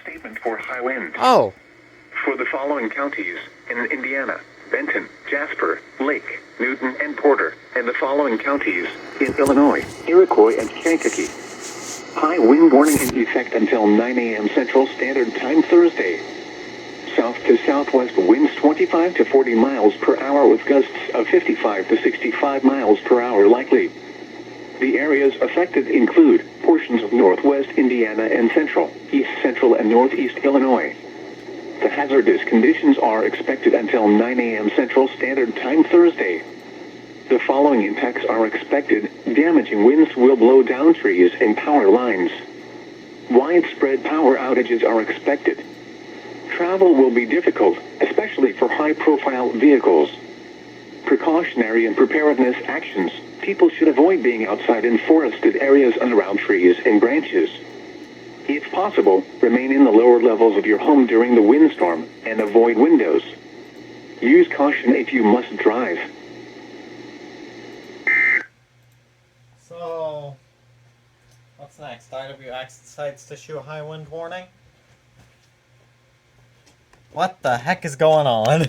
statement for high wind. Oh. For the following counties in Indiana: Benton, Jasper, Lake, Newton, and Porter, and the following counties in Illinois: Iroquois and Kankakee. High wind warning in effect until 9 a.m. Central Standard Time Thursday. South to southwest winds 25 to 40 miles per hour with gusts of 55 to 65 miles per hour likely. The areas affected include portions of northwest Indiana and central, east central, and northeast Illinois. The hazardous conditions are expected until 9 a.m. Central Standard Time Thursday. The following impacts are expected. Damaging winds will blow down trees and power lines. Widespread power outages are expected. Travel will be difficult, especially for high-profile vehicles. Precautionary and preparedness actions. People should avoid being outside in forested areas and around trees and branches. If possible, remain in the lower levels of your home during the windstorm and avoid windows. Use caution if you must drive. So, what's next? IWX decides to issue a high wind warning? What the heck is going on?